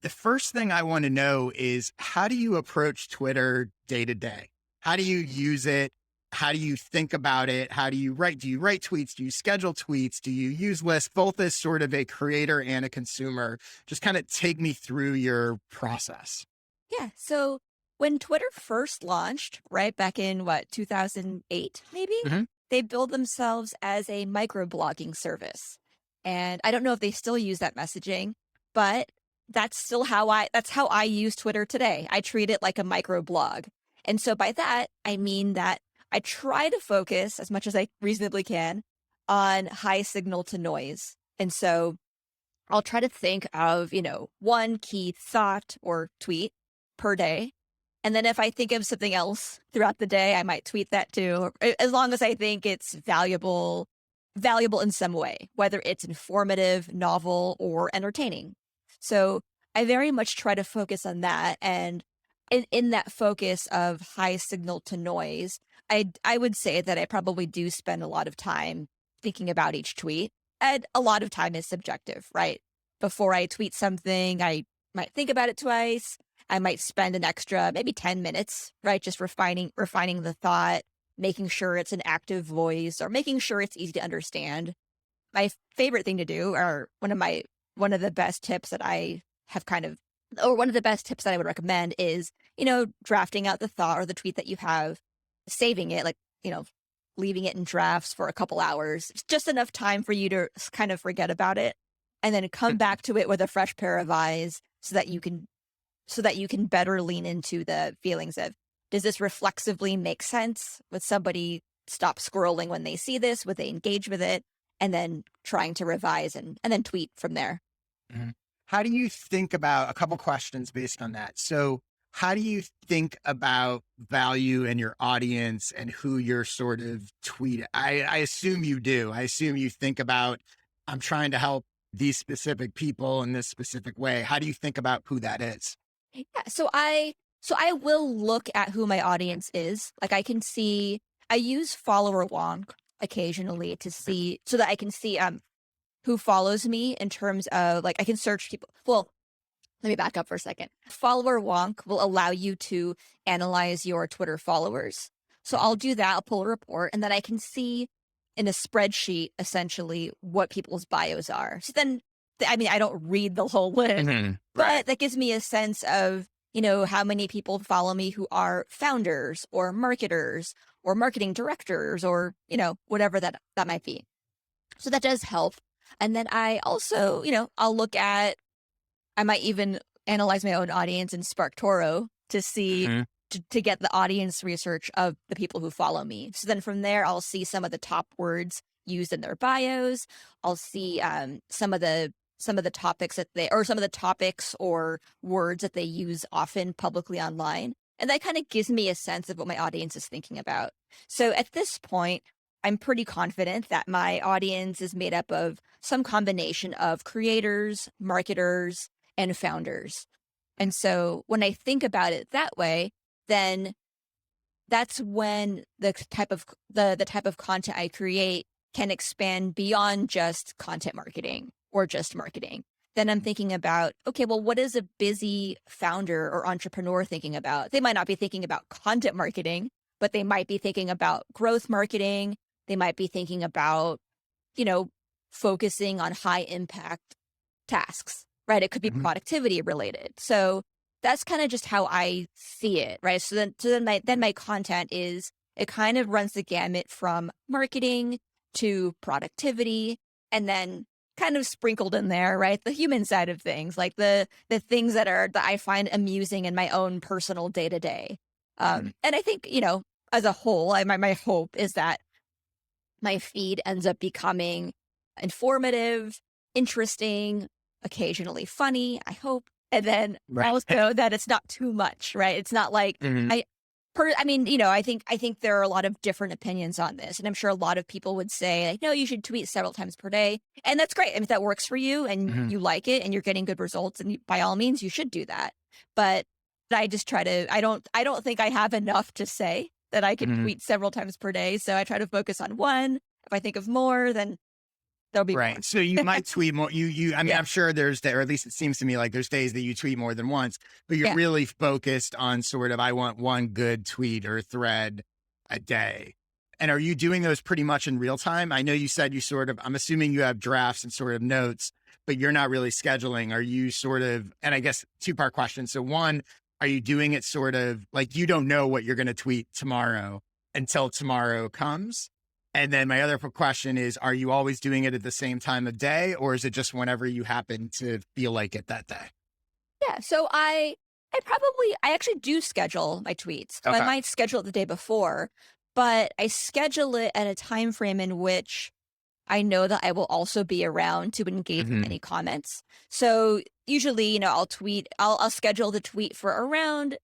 The first thing I want to know is how do you approach Twitter day to day? How do you use it? How do you think about it? How do you write? Do you write tweets? Do you schedule tweets? Do you use lists? Both as sort of a creator and a consumer. Just kind of take me through your process. Yeah. So when Twitter first launched, right back in 2008, maybe, Hmm. they built themselves as a microblogging service. And I don't know if they still use that messaging, but that's how I use Twitter today. I treat it like a microblog. And so by that, I mean that I try to focus as much as I reasonably can on high signal to noise. And so I'll try to think of, one key thought or tweet per day. And then if I think of something else throughout the day, I might tweet that too, as long as I think it's valuable in some way, whether it's informative, novel, or entertaining. So I very much try to focus on that. And in that focus of high signal to noise, I would say that I probably do spend a lot of time thinking about each tweet. And a lot of time is subjective, right? Before I tweet something, I might think about it twice. I might spend an extra maybe 10 minutes, right? Just refining the thought, making sure it's an active voice or making sure it's easy to understand. My favorite thing to do, or one of the best tips that I have or one of the best tips that I would recommend is, drafting out the thought or the tweet that you have, saving it, like, leaving it in drafts for a couple hours. It's just enough time for you to kind of forget about it and then come back to it with a fresh pair of eyes so that you can better lean into the feelings of, does this reflexively make sense? Would somebody stop scrolling when they see this? Would they engage with it? And then trying to revise and then tweet from there. Mhm. How do you think about a couple questions based on that? So, how do you think about value in your audience and who you're sort of tweet? I assume you do. I assume you think about, I'm trying to help these specific people in this specific way. How do you think about who that is? Yeah, so I will look at who my audience is. Like I use follower wonk occasionally to see so that I can see who follows me in terms of like I can search people. Well, let me back up for a second. Follower wonk will allow you to analyze your Twitter followers. So I'll do that, I'll pull a report, and then I can see in a spreadsheet essentially what people's bios are. So then I mean, I don't read the whole list, Right. but that gives me a sense of, how many people follow me who are founders or marketers or marketing directors or, whatever that might be. So that does help. And then I also, I might even analyze my own audience in SparkToro to see Mhm. to get the audience research of the people who follow me. So then from there, I'll see some of the top words used in their bios. I'll see some of the topics some of the topics or words that they use often publicly online. And that kind of gives me a sense of what my audience is thinking about. So at this point, I'm pretty confident that my audience is made up of some combination of creators, marketers, and founders. And so when I think about it that way, then that's when the type of content I create can expand beyond just content marketing or just marketing. Then I'm thinking about, okay, well, what is a busy founder or entrepreneur thinking about? They might not be thinking about content marketing, but they might be thinking about growth marketing. They might be thinking about, you know, focusing on high impact tasks, right? It could be Mhm. productivity related. So that's kind of just how I see it, right? So then my content is it kind of runs the gamut from marketing to productivity, and then kind of sprinkled in there, right? The human side of things, like the things that I find amusing in my own personal day to day. Mhm. And I think as a whole, my hope is that my feed ends up becoming informative, interesting, occasionally funny, I hope. And then Right. also that it's not too much, right? It's not like Mhm. I mean, I think there are a lot of different opinions on this. And I'm sure a lot of people would say, like, no, you should tweet several times per day. And that's great. I mean, if that works for you and Mhm. you like it and you're getting good results, and by all means, you should do that. But I just try to I don't think I have enough to say that I can Mhm. tweet several times per day. So I try to focus on one. If I think of more, then there'll be more. Right. So you might tweet more. I mean, Yeah. I'm sure or at least it seems to me like there's days that you tweet more than once, but you're Yeah. really focused on sort of, I want one good tweet or thread a day. And are you doing those pretty much in real time? I know you said I'm assuming you have drafts and sort of notes, but you're not really scheduling. Are you sort of, and I guess two-part question. So one, are you doing it sort of like you don't know what you're going to tweet tomorrow until tomorrow comes? And then my other question is, are you always doing it at the same time of day, or is it just whenever you happen to feel like it that day? Yeah. So I actually do schedule my tweets. So I Okay. might schedule it the day before, but I schedule it at a time frame in which I know that I will also be around to engage with Hmm. any comments. So usually, I'll schedule the tweet for around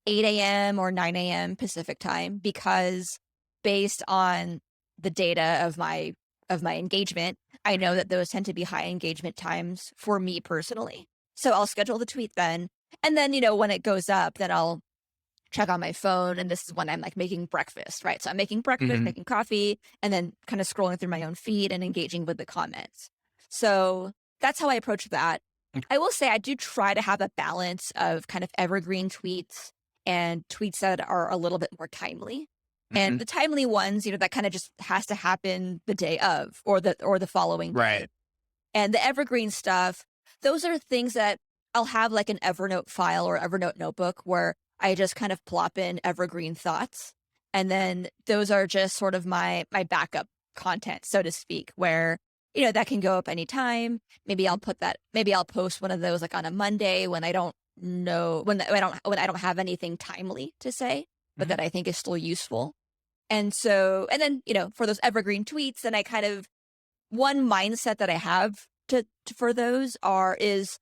8 a.m. or 9 a.m. Pacific time, because based on the data of my engagement, I know that those tend to be high engagement times for me personally. So I'll schedule the tweet then. And then, when it goes up, then I'll check on my phone. And this is when I'm like making breakfast, right? So I'm making breakfast, Hmm. making coffee, and then kind of scrolling through my own feed and engaging with the comments. So that's how I approach that. I will say I do try to have a balance of kind of evergreen tweets and tweets that are a little bit more timely. And Hmm. the timely ones, that kind of just has to happen the day of, or the following day. Right. And the evergreen stuff, those are things that I'll have like an Evernote file or Evernote notebook where I just kind of plop in evergreen thoughts. And then those are just sort of my backup content, so to speak, where, that can go up anytime. Maybe I'll post one of those like on a Monday when I don't know, when I don't have anything timely to say, but Hmm. that I think is still useful. And then, for those evergreen tweets, then I kind of, one mindset that I have for those is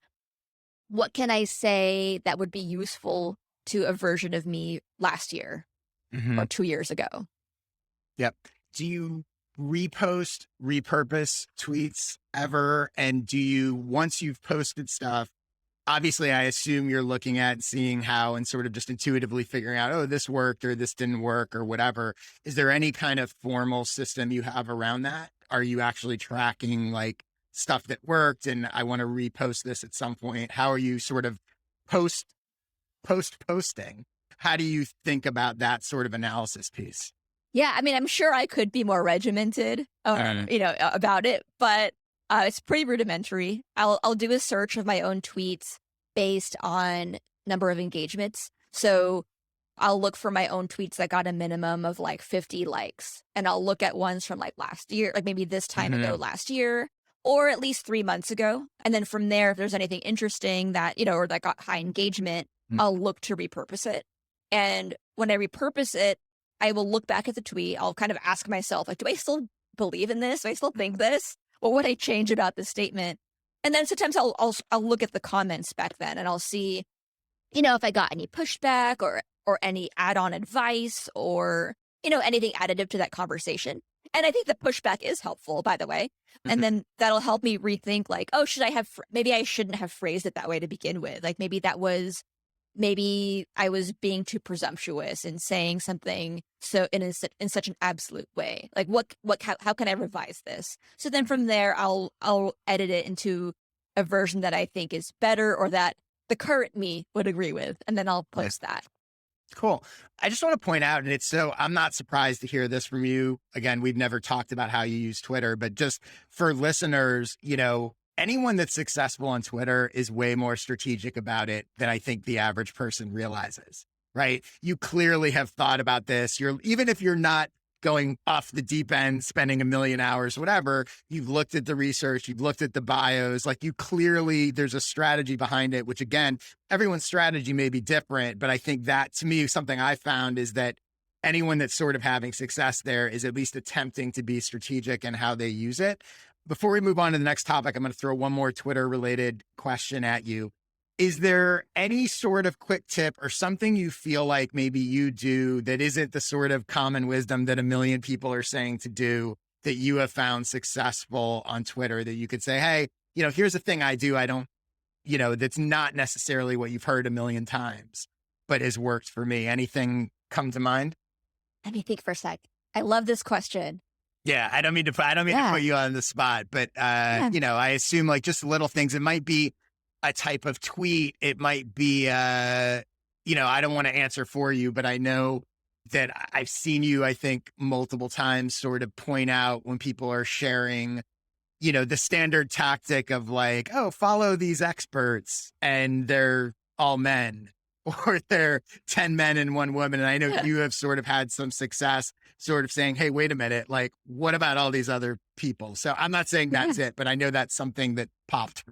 what can I say that would be useful to a version of me last year Hmm. or 2 years ago? Yep. Do you repurpose tweets ever? And once you've posted stuff, obviously I assume you're looking at seeing how and sort of just intuitively figuring out, oh, this worked or this didn't work or whatever. Is there any kind of formal system you have around that? Are you actually tracking like stuff that worked and I want to repost this at some point? How are you sort of post posting? How do you think about that sort of analysis piece? Yeah, I mean, I'm sure I could be more regimented, about it, but it's pretty rudimentary. I'll do a search of my own tweets based on number of engagements. So I'll look for my own tweets that got a minimum of like 50 likes, and I'll look at ones from like last year, like maybe this time ago Hmm. last year, or at least 3 months ago. And then from there, if there's anything interesting that, or that got high engagement, I'll look to repurpose it. And when I repurpose it, I will look back at the tweet. I'll kind of ask myself, like, do I still believe in this? Do I still think this? What would I change about this statement? And then sometimes I'll look at the comments back then, and I'll see, if I got any pushback or any add-on advice, or, anything additive to that conversation. And I think the pushback is helpful, by the way. And then that'll help me rethink, like, oh, maybe I shouldn't have phrased it that way to begin with. Like maybe I was being too presumptuous in saying something so in such an absolute way. Like how can I revise this? So then from there, I'll edit it into a version that I think is better, or that the current me would agree with, and then I'll post that. Cool. I just want to point out, and I'm not surprised to hear this from you. Again, we've never talked about how you use Twitter, but just for listeners, anyone that's successful on Twitter is way more strategic about it than I think the average person realizes, right? You clearly have thought about this. Even if you're not going off the deep end, spending a million hours, whatever, you've looked at the research, you've looked at the bios, like there's a strategy behind it, which again, everyone's strategy may be different, but I think that to me, something I found is that anyone that's sort of having success there is at least attempting to be strategic in how they use it. Before we move on to the next topic, I'm going to throw one more Twitter related question at you. Is there any sort of quick tip or something you feel like maybe you do that isn't the sort of common wisdom that a million people are saying to do that you have found successful on Twitter that you could say, hey, here's the thing I do. I don't, that's not necessarily what you've heard a million times, but has worked for me. Anything come to mind? Let me think for a sec. I love this question. Yeah, I don't mean to Yeah. put you on the spot, but Yeah. I assume like just little things. It might be a type of tweet. It might be I don't want to answer for you, but I know that I've seen you, I think, multiple times sort of point out when people are sharing, the standard tactic of like, oh, follow these experts and they're all men or they're 10 men and one woman. And I know you have sort of had some success sort of saying, hey, wait a minute, like, what about all these other people? So I'm not saying Yeah. that's it, but I know that's something that popped.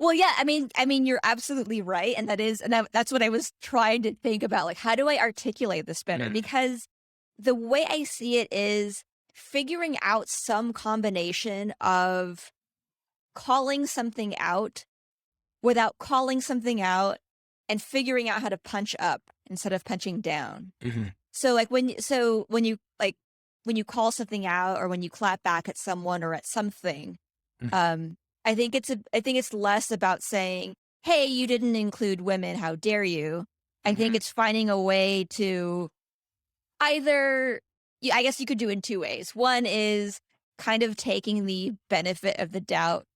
Well, yeah, I mean, you're absolutely right, and that's what I was trying to think about, like, how do I articulate this better? Mm. Because the way I see it is figuring out some combination of calling something out without calling something out and figuring out how to punch up instead of punching down. Mhm. So, like, when you call something out or when you clap back at someone or at something, Mm. um, I think it's less about saying, "Hey, you didn't include women, how dare you?" I think Mhm. it's finding a way to either yeah, I guess you could do it in 2 ways. One is kind of taking the benefit of the doubt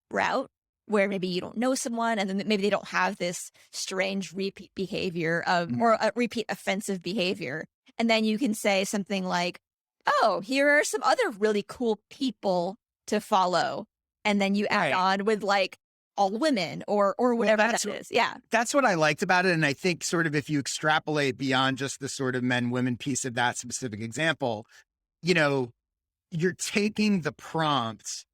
route, where maybe you don't know someone and then maybe they don't have this strange repeat behavior of Mm. or a repeat offensive behavior, and then you can say something like, "Oh, here are some other really cool people to follow," and then you add Right. on with, like, all women or Well, whatever that is. Yeah. that's what I liked about it. And I think sort of if you extrapolate beyond just the sort of men women piece of that specific example, you know, you're taking the prompts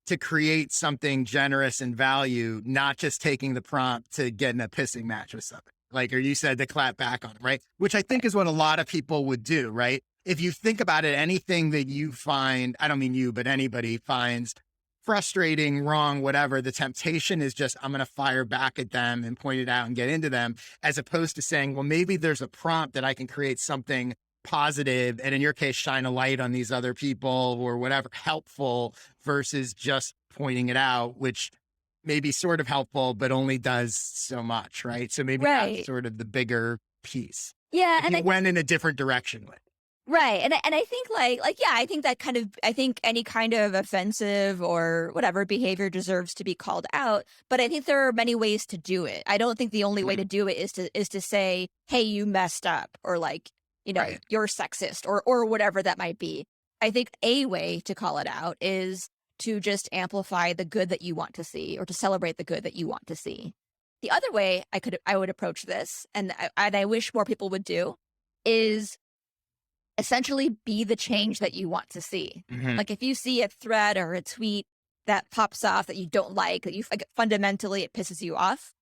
to create something generous and value, not just taking the prompt to get in a pissing match with something. Like, or you said to clap back on it, right? Which I think is what a lot of people would do, right? If you think about it, anything that you find, I don't mean you, but anybody finds frustrating, wrong, whatever, the temptation is just, I'm going to fire back at them and point it out and get into them, as opposed to saying, well, maybe there's a prompt that I can create something positive, and in your case, shine a light on these other people or whatever, helpful versus just pointing it out, which may be sort of helpful, but only does so much, right? So maybe that's Right. sort of the bigger piece. Yeah, If and you I went in a different direction with it. right, and I think, yeah, I think that kind of I think any kind of offensive or whatever behavior deserves to be called out, but I think there are many ways to do it. I don't think the only way Mhm. to do it is to say, "Hey, you messed up," or like, Right. "You're sexist," or whatever that might be. I think a way to call it out is to just amplify the good that you want to see or to celebrate the good that you want to see. The other way I would approach this, and I wish more people would do, is essentially be the change that you want to see. Mhm. Like if you see a thread or a tweet that pops off that you don't like, that you like, fundamentally it pisses you off,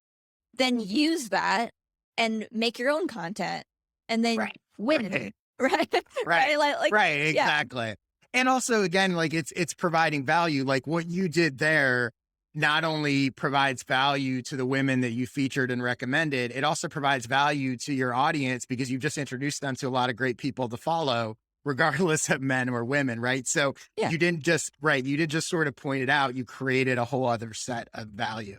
then use that and make your own content and then Right. win. Right. Right? Right. Right? Right. Yeah. Exactly. And also, again, like it's providing value. Like what you did there not only provides value to the women that you featured and recommended, it also provides value to your audience because you've just introduced them to a lot of great people to follow, regardless of men or women, right? So Yeah. you didn't just sort of point it out, you created a whole other set of value.